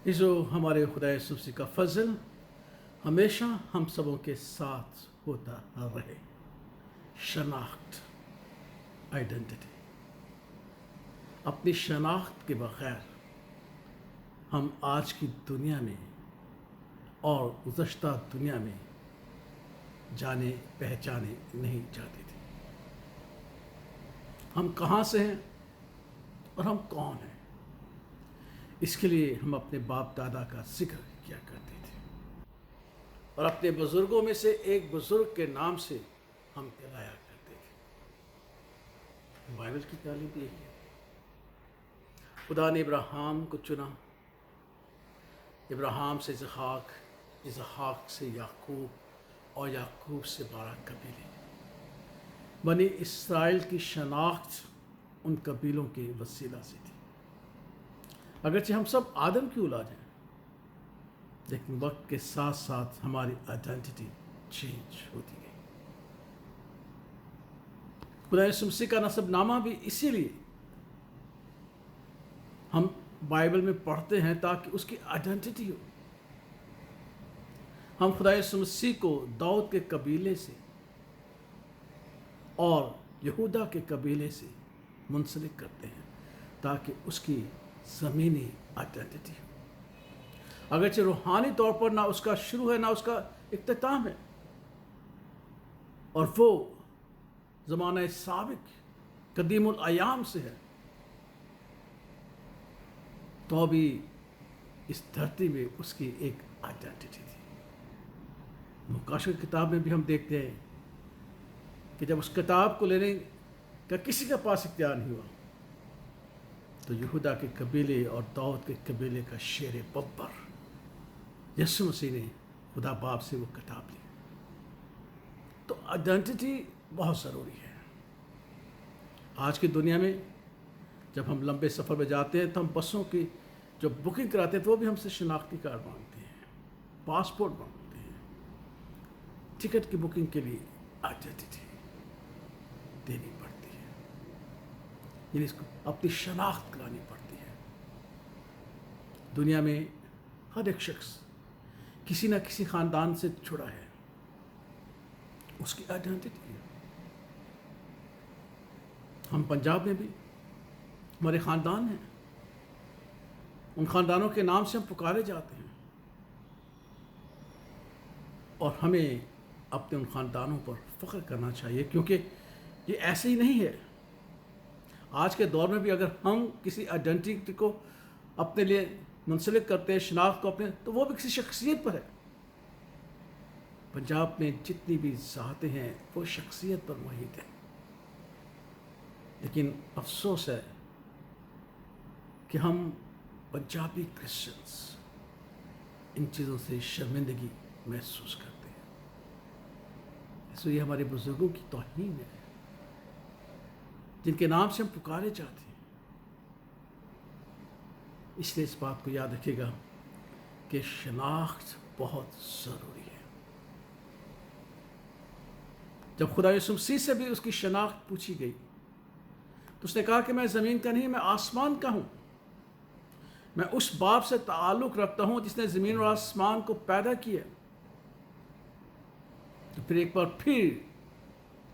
जो हमारे खुदा यीशु का फजल हमेशा हम सबों के साथ होता रहे। शनाख्त, आइडेंटिटी। अपनी शनाख्त के बगैर हम आज की दुनिया में और गुज़श्ता दुनिया में जाने पहचाने नहीं जाते थे। हम कहाँ से हैं और हम कौन हैं, इसके लिए हम अपने बाप दादा का जिक्र किया करते थे और अपने बुज़ुर्गों में से एक बुज़ुर्ग के नाम से हम कहलाया करते थे। बाइबल की तालीम यही है। खुदा ने इब्राहिम को चुना, इब्राहिम से इसहाक, इसहाक से याकूब और याकूब से 12 कबीले। बनी इस्राएल की शनाख्त उन कबीलों के वसीला से थी। अगरचे हम सब आदम की औलाद हैं, लेकिन वक्त के साथ साथ हमारी आइडेंटिटी चेंज होती गई। खुदा यीशु मसीह का नसबनामा भी इसीलिए हम बाइबल में पढ़ते हैं ताकि उसकी आइडेंटिटी हो। हम खुदा यीशु मसीह को दाऊद के कबीले से और यहूदा के कबीले से मुंसलिक करते हैं ताकि उसकी ज़मीनी आइडेंटिटी हो। अगरचे रूहानी तौर पर ना उसका शुरू है ना उसका इख्तिताम है, और वो ज़माना साबिक कदीमुल अयाम से है, तो भी इस धरती में उसकी एक आइडेंटिटी थी। मुकाशर की किताब में भी हम देखते हैं कि जब उस किताब को लेने का किसी के पास इख्तियार नहीं हुआ, तो यहूदा के कबीले और दाऊद के कबीले का शेर बब्बर यीशु मसीह ने खुदा बाप से वो किताब ली। तो आइडेंटिटी बहुत ज़रूरी है। आज की दुनिया में जब हम लंबे सफ़र में जाते हैं तो हम बसों की जो बुकिंग कराते हैं तो वो भी हमसे शनाख्ती कार्ड मांगते हैं, पासपोर्ट मांगते हैं। टिकट की बुकिंग के लिए आइडेंटिटी देनी पड़ती है, यानी इसको अपनी शनाख्त करानी पड़ती है। दुनिया में हर एक शख्स किसी न किसी ख़ानदान से जुड़ा है, उसकी आइडेंटिटी है। हम पंजाब में भी हमारे ख़ानदान हैं, उन ख़ानदानों के नाम से हम पुकारे जाते हैं और हमें अपने उन ख़ानदानों पर फ़ख्र करना चाहिए, क्योंकि ये ऐसे ही नहीं है। आज के दौर में भी अगर हम किसी आइडेंटिटी को अपने लिए मुंसलिक करते हैं, शनाख्त को अपने, तो वो भी किसी शख्सियत पर है। पंजाब में जितनी भी ज़ातें हैं वो शख्सियत पर मुहित है, लेकिन अफसोस है कि हम पंजाबी क्रिश्चियंस इन चीज़ों से शर्मिंदगी महसूस करते हैं। इसलिए ये हमारे बुज़ुर्गों की तौहीन है जिनके नाम से हम पुकारे जाते हैं। इसलिए इस बात को याद रखिएगा कि शनाख्त बहुत ज़रूरी है। जब खुदा यीशु मसीह से भी उसकी शनाख्त पूछी गई तो उसने कहा कि मैं ज़मीन का नहीं, मैं आसमान का हूँ। मैं उस बाप से ताल्लुक़ रखता हूँ जिसने ज़मीन और आसमान को पैदा किया। तो फिर एक बार फिर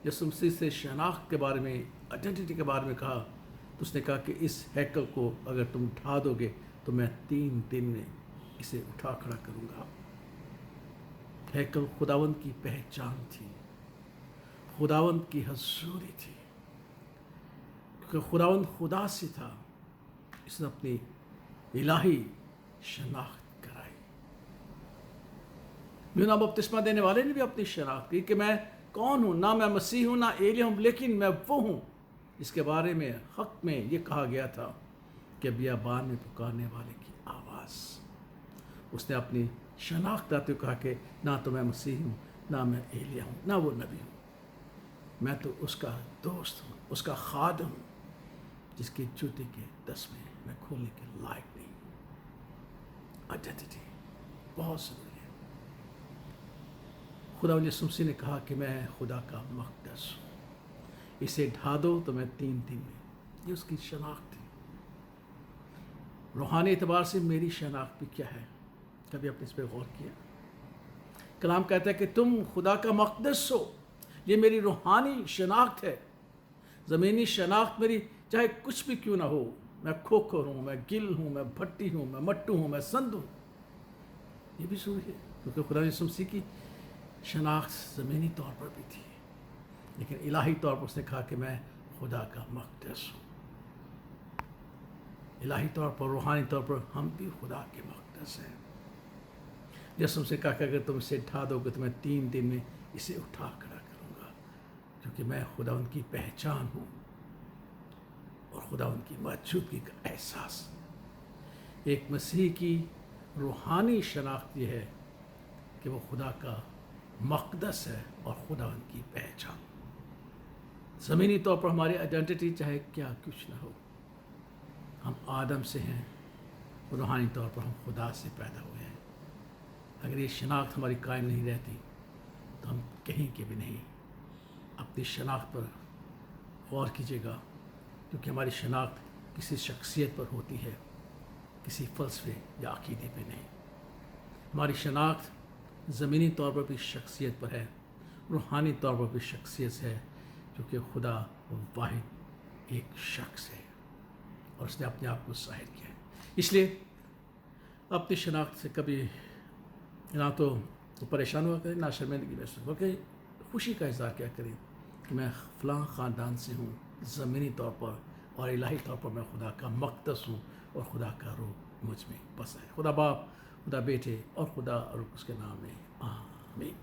यीशु मसीह से शनाख्त के बारे में, आइडेंटिटी के बारे में कहा, तो उसने कहा कि इस हैकल को अगर तुम उठा दोगे तो मैं 3 दिन में इसे उठा खड़ा करूँगा। हैकल खुदावंद की पहचान थी, खुदावंद की हज़ूरी थी, क्योंकि खुदावंद खुदा से था। इसने अपनी इलाही शनाख्त कराई। यूहन्ना बपतिस्मा देने वाले ने भी अपनी शनाख्त की कि मैं कौन हूँ, ना मैं मसीह हूँ ना एलिय्याह हूँ, लेकिन मैं वो हूँ इसके बारे में हक़ में ये कहा गया था कि बियाबान में पुकारने वाले की आवाज़। उसने अपनी शनाख्त आते हुए कहा कि ना तो मैं मसीह हूँ, ना मैं एलिय्याह हूँ, ना वो नबी हूँ, मैं तो उसका दोस्त हूँ, उसका खादिम हूँ, जिसके जूते के तस्मे मैं खोलने के लायक नहीं। आइडेंटिटी बहुत ज़रूरी है। खुदा यीशु मसीह ने कहा कि मैं खुदा का मक़दस हूँ, इसे ढा दो तो मैं 3 दिन में, ये उसकी शनाख्त थी। روحانی اعتبار سے میری شناخت بھی کیا ہے؟ کبھی آپ نے اس پہ غور کیا؟ کلام کہتا ہے کہ تم خدا کا مقدس ہو. یہ میری روحانی شناخت ہے. زمینی شناخت میری چاہے کچھ بھی کیوں نہ ہو، میں کھوکھر ہوں، میں گل ہوں، میں بھٹی ہوں، میں مٹو ہوں، میں سند ہوں، یہ بھی ضروری ہے، کیونکہ خدا یسوع مسیح کی شناخت زمینی طور پر بھی تھی، لیکن الہی طور پر اس نے کہا کہ میں خدا کا مقدس ہوں. الہی طور پر، روحانی طور پر ہم بھی خدا کے مقدس ہیں. یسوع سے کہا کہ اگر تم اسے اٹھا دو گے تو میں 3 دن میں اسے اٹھا کھڑا کروں گا، کیونکہ میں خدا ان کی پہچان ہوں اور خدا ان کی موجودگی کا احساس. ایک مسیح کی روحانی شناخت یہ ہے کہ وہ خدا کا مقدس ہے اور خدا ان کی پہچان. زمینی طور پر ہماری آئیڈینٹی چاہے کیا کچھ نہ ہو، ہم آدم سے ہیں، روحانی طور پر ہم خدا سے پیدا ہوئے ہیں. اگر یہ شناخت ہماری قائم نہیں رہتی تو ہم کہیں کے بھی نہیں. اپنی شناخت پر غور کیجیے گا، کیونکہ ہماری شناخت کسی شخصیت پر ہوتی ہے، کسی فلسفے یا عقیدے پہ نہیں. ہماری شناخت زمینی طور پر بھی شخصیت پر ہے، روحانی طور پر بھی شخصیت ہے، کیونکہ خدا واحد ایک شخص ہے اور اس نے اپنے آپ کو ظاہر کیا ہے. اس لیے اپنی شناخت سے کبھی نہ تو پریشان ہوا کریں، نہ شرمندگی محسوس ہو، کہ خوشی کا اظہار کیا کریں کہ میں فلاں خاندان سے ہوں زمینی طور پر، اور الہی طور پر میں خدا کا مقدس ہوں اور خدا کا روح مجھ میں بسا ہے. خدا باپ، خدا بیٹے اور خدا اور اس کے نام میں آمین.